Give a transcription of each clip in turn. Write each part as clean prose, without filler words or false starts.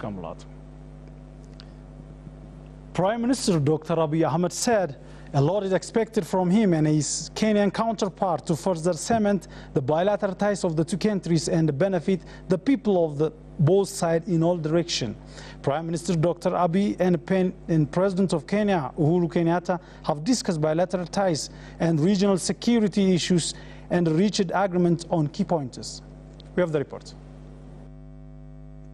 Kamlat. Prime Minister Dr. Abiy Ahmed said a lot is expected from him and his Kenyan counterpart to further cement the bilateral ties of the two countries and benefit the people of both sides in all directions. Prime Minister Dr. Abiy and President of Kenya, Uhuru Kenyatta, have discussed bilateral ties and regional security issues and reached agreement on key points. We have the report.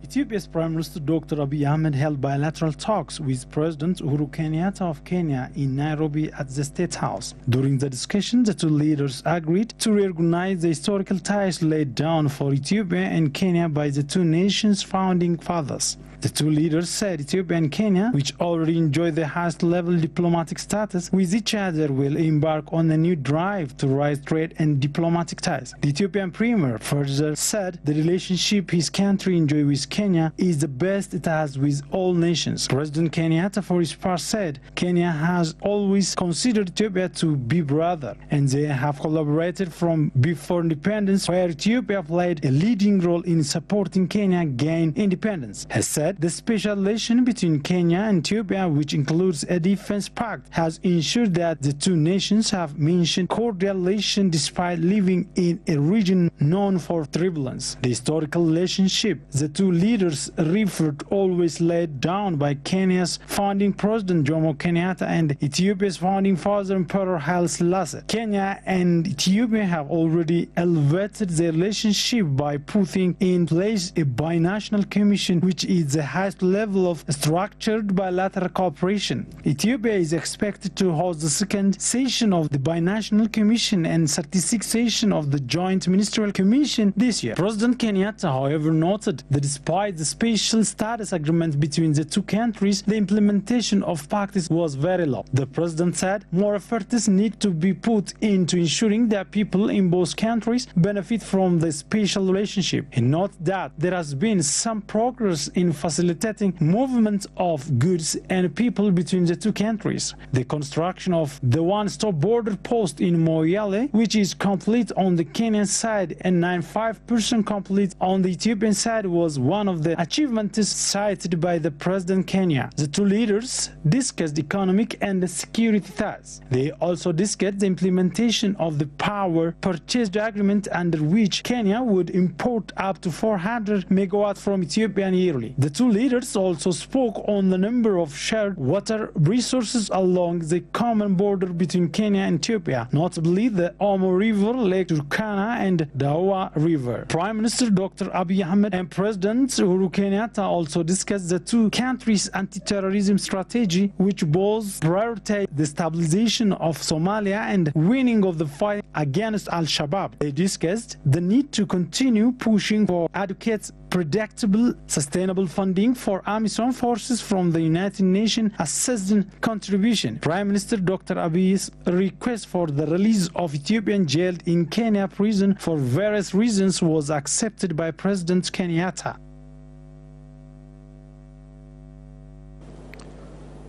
Ethiopia's Prime Minister Dr. Abiy Ahmed held bilateral talks with President Uhuru Kenyatta of Kenya in Nairobi at the State House. During the discussion, the two leaders agreed to reorganize the historical ties laid down for Ethiopia and Kenya by the two nations' founding fathers. The two leaders said Ethiopia and Kenya, which already enjoy the highest level diplomatic status with each other, will embark on a new drive to raise trade and diplomatic ties. The Ethiopian premier further said the relationship his country enjoys with Kenya is the best it has with all nations. President Kenyatta, for his part, said Kenya has always considered Ethiopia to be brother, and they have collaborated from before independence, where Ethiopia played a leading role in supporting Kenya gain independence. He said the special relation between Kenya and Ethiopia, which includes a defense pact, has ensured that the two nations have maintained cordial relations despite living in a region known for turbulence. The historical relationship the two leaders referred always laid down by Kenya's founding president Jomo Kenyatta and Ethiopia's founding father Emperor Haile Selassie. Kenya and Ethiopia have already elevated their relationship by putting in place a binational commission, which is the highest level of structured bilateral cooperation. Ethiopia is expected to host the second session of the binational commission and 36th session of the joint ministerial commission this year. President Kenyatta, however, noted that despite the special status agreement between the two countries, the implementation of practice was very low. The president said more efforts need to be put into ensuring that people in both countries benefit from the special relationship. He noted that there has been some progress in facilitating movement of goods and people between the two countries. The construction of the one-stop border post in Moyale, which is complete on the Kenyan side and 95% complete on the Ethiopian side, was one of the achievements cited by the President Kenya. The two leaders discussed economic and security ties. They also discussed the implementation of the power purchase agreement, under which Kenya would import up to 400 megawatts from Ethiopia yearly. The two leaders also spoke on the number of shared water resources along the common border between Kenya and Ethiopia, notably the Omo River, Lake Turkana, and Dawa River. Prime Minister Dr. Abiy Ahmed and President Uhuru Kenyatta also discussed the two countries' anti-terrorism strategy, which both prioritize the stabilization of Somalia and winning of the fight against Al-Shabaab. They discussed the need to continue pushing for adequate, predictable, sustainable funding for AMISOM forces from the United Nations Assistance Contribution. Prime Minister Dr. Abiy's request for the release of Ethiopian jailed in Kenya prison for various reasons was accepted by President Kenyatta.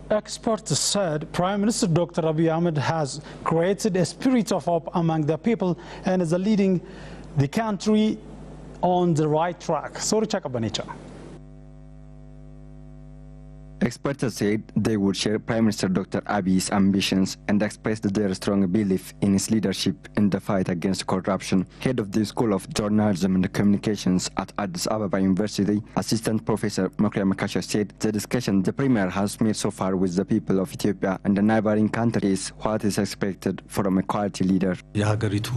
Experts said Prime Minister Dr. Abiy Ahmed has created a spirit of hope among the people and is leading the country on the right track. Sorry, Chakabanicha. Experts said they would share Prime Minister Dr. Abiy's ambitions and expressed their strong belief in his leadership in the fight against corruption. Head of the School of Journalism and Communications at Addis Ababa University, Assistant Professor Mokria Makasha, said the discussion the Premier has made so far with the people of Ethiopia and the neighboring countries what is expected from a quality leader. የሀገሪቱ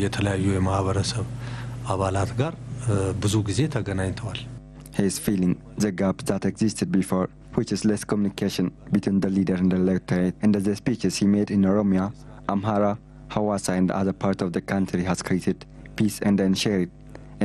የተለያዩ የማህበረሰብ አባላት ጋር ብዙ ጊዜ ተገናኝተዋል. He is filling the gap that existed before, which is less communication between the leader and the electorate, and the speeches he made in Oromia, Amhara, Hawassa and other parts of the country has created peace and ensured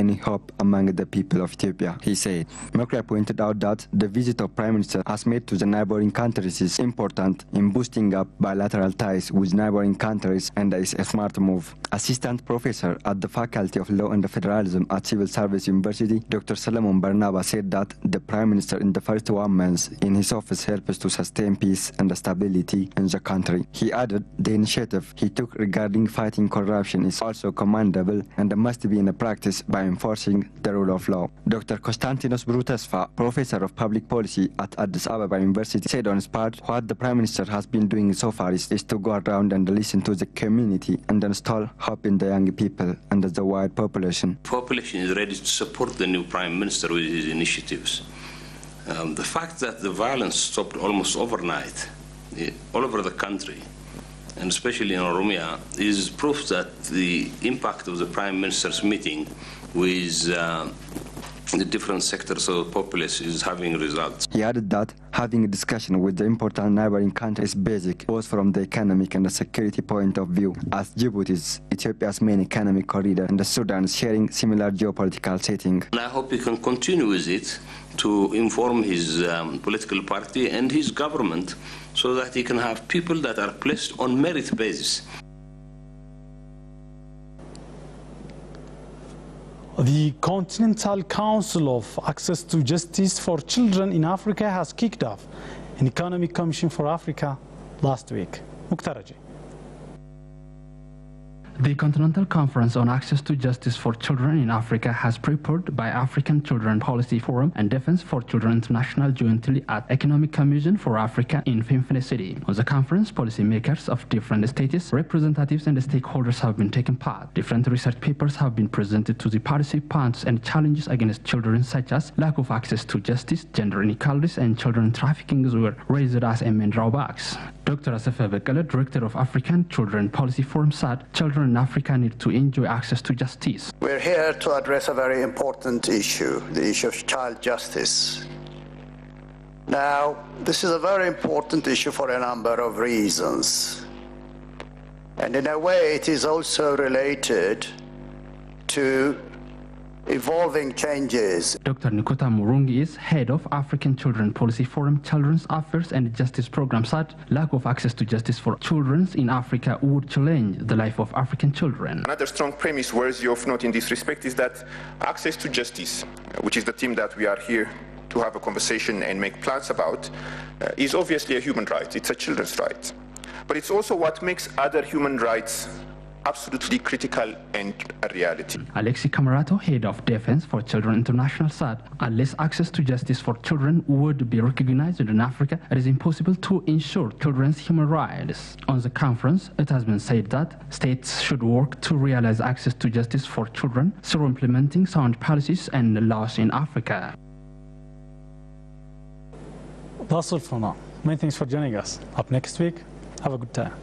any hope among the people of Ethiopia, he said. Mokria pointed out that the visit of Prime Minister has made to the neighboring countries is important in boosting up bilateral ties with neighboring countries and is a smart move. Assistant Professor at the Faculty of Law and Federalism at Civil Service University, Dr. Solomon Barnaba, said that the Prime Minister in the first 1 month in his office helps to sustain peace and stability in the country. He added the initiative he took regarding fighting corruption is also commendable and must be in practice by enforcing the rule of law. Dr. Konstantinos Brutesfa, professor of public policy at Addis Ababa University, said on his part, what the Prime Minister has been doing so far is to go around and listen to the community and install hope in the young people and the wide population. The population is ready to support the new Prime Minister with his initiatives. The fact that the violence stopped almost overnight all over the country, and especially in Oromia, is proof that the impact of the Prime Minister's meeting with the different sectors of the populace is having results. He added that having a discussion with the important neighboring country is basic, both from the economic and the security point of view, as Djibouti is Ethiopia's main economic corridor and the Sudan is sharing similar geopolitical setting. And I hope he can continue with it to inform his political party and his government so that he can have people that are placed on merit basis. The Continental Council of Access to Justice for Children in Africa has kicked off an Economic Commission for Africa last week. Muktaraji. The Continental Conference on Access to Justice for Children in Africa has prepared by African Children Policy Forum and Defense for Children International jointly at Economic Commission for Africa in Finfine City. On the conference, policymakers of different states, representatives and stakeholders have been taking part. Different research papers have been presented to the participants and challenges against children such as lack of access to justice, gender inequalities and children trafficking were raised as main drawbacks. Dr. Asefa Bekele, Director of African Children Policy Forum, said children in Africa need to enjoy access to justice. We're here to address a very important issue, the issue of child justice. Now, this is a very important issue for a number of reasons. And in a way, it is also related to evolving changes. Dr. Nikota Murungi is head of African Children Policy Forum Children's Affairs and Justice Program, said lack of access to justice for children in Africa would challenge the life of African children. Another strong premise worthy of note in this respect is that access to justice, which is the theme that we are here to have a conversation and make plans about, is obviously a human right. It's a children's right. But it's also what makes other human rights absolutely critical and a reality. Alexi Camarato, head of Defense for Children International, said unless access to justice for children would be recognized in Africa, it is impossible to ensure children's human rights. On the conference, it has been said that states should work to realize access to justice for children through implementing sound policies and laws in Africa. That's all for now. Many thanks for joining us. Up next week, have a good time.